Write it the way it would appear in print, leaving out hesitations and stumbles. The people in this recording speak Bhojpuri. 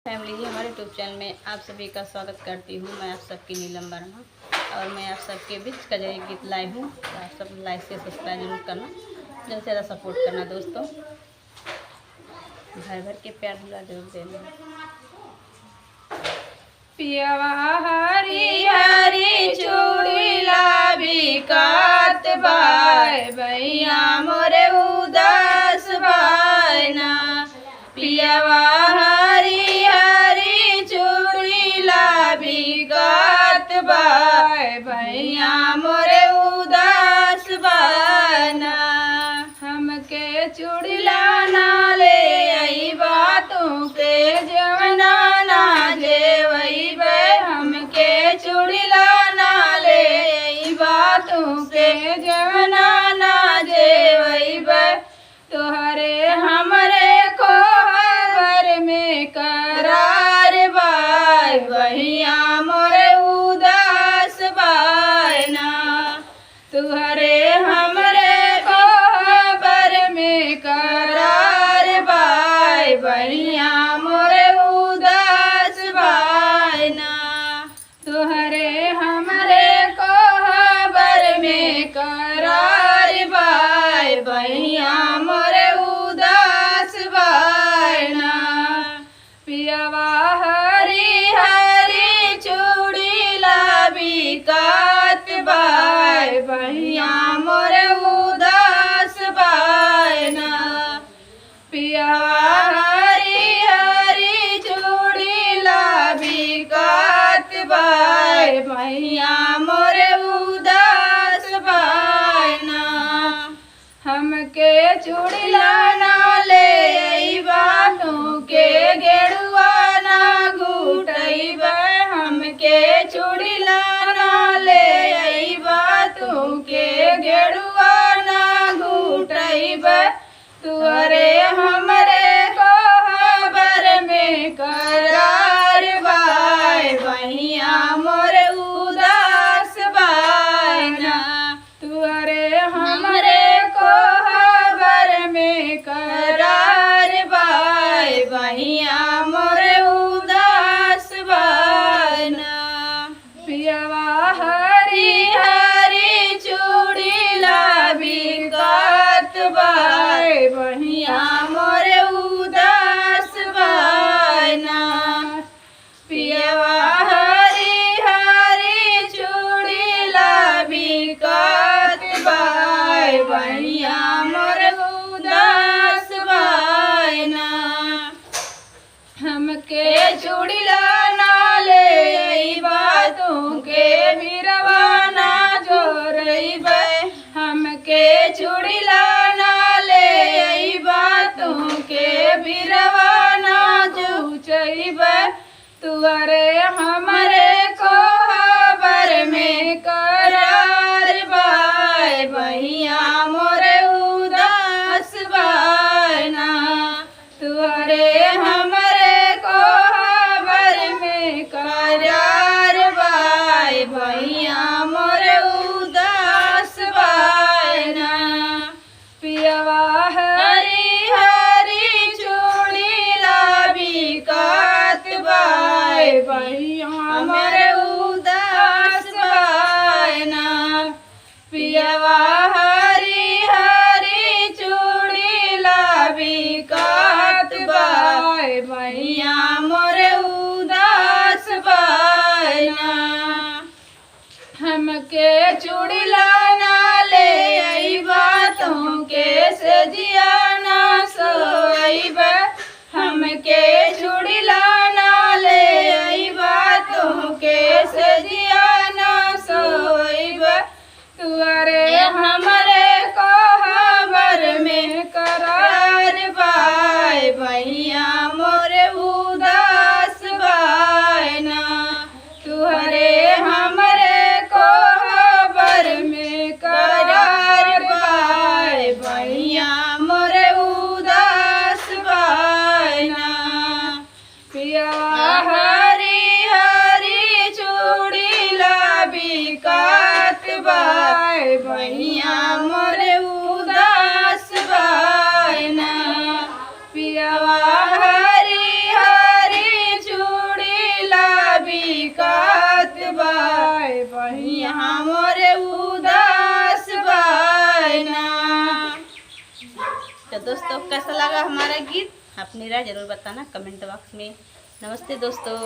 फैमिली जी, हमारे यूट्यूब चैनल में आप सभी का स्वागत करती हूँ। मैं आप सबकी नीलम वर्मा और मैं आप सबके बीच का जो गीत लाई हूँ, तो आप सब लाइक से सब्सक्राइब जरूर करना, ज़्यादा से ज़्यादा सपोर्ट करना दोस्तों, भर भर के प्यार दुला जरूर देना। पियवा हरी हरी चूड़ीला बिकात बाय भैया मोरे उदास बाय ना। पियवा हरी हरी चूड़ीला बिकात बाय भैया मोरे उदास बाय ना। हमके चूड़ीला ना ले आई बातों के जवना ना जेवई बे। हमके चूड़ीला ना ले आई बातों के जवना ना जेवई बे। तोहरे हमरे कोहबर में करार बाय भैया मोरे उदास बाय ना। तुहरे हमरे कोहबर में करार बाय भैया मोरे उदास बाय ना। तुहरे हमरे कोहबर में करार बाय भैया मोरे उदास बाय ना। पियवा हरी हरी चूड़ीला बिकात बाय भैया मोरे उदास बाय ना। पियवा हरी हरी चूड़ीला बिकात बाय भैया मोरे उदास बाय ना। हमके चूड़ीला ना ले आई बातों के गेड़ुआ ना घूटई बे। हमके चूड़ीला ना ले आई बातों के गेड़ुआ ना घूटई बे। तुअरे हमरे कोहबर में करार बाय भैया मोरे उदास बाय ना। तुअरे हमरे कोहबर में करार बाय भैया मोरे उदास बाय ना। पियवा हरी हरी चूड़ीला बिकात बाय भैया मोरे उदास बाय ना। पियवा हरी हरी चूड़ीला बिकात बाय भैया मोरे उदास बाय ना। हमके चूड़ीला ना ले आई बातों के बिरवा ना जोरई बे। हमके चूड़ीला ना ले आई बातों के बिरवा ना जूचई बे। तुअरे हमरे कोहबर में करार बाय भैया मोरे उदास बाय ना। तुअरे हमरे कोहबर में करार बाय भैया मोरे उदास बाय ना। पियवा हरी हरी चूड़ीला बिकात बाय भैया मोरे उदास बाय ना। पियवा हरी हरी चूड़ीला बिकात बाय भैया मोरे उदास बाय ना। हमके चूड़ीला ना ले आई बातों के सजिया ना सोई बे। हमके चूड़ीला ना ले आई बातों के सजिया ना सोई बे। तुअरे हमरे कोहबर में करार बाय भैया मोरे उदास बाय ना। तुहरे हमरे कोहबर में करार बाय भैया मोरे उदास बाय ना। पियवा हरी हरी चूड़ीला बिकात बाय भैया मोरे उदास बाय ना। पियवा हरी हरी दोस्तों कैसा लगा हमारा गीत अपनी राय जरूर बताना कमेंट बॉक्स में। नमस्ते दोस्तों।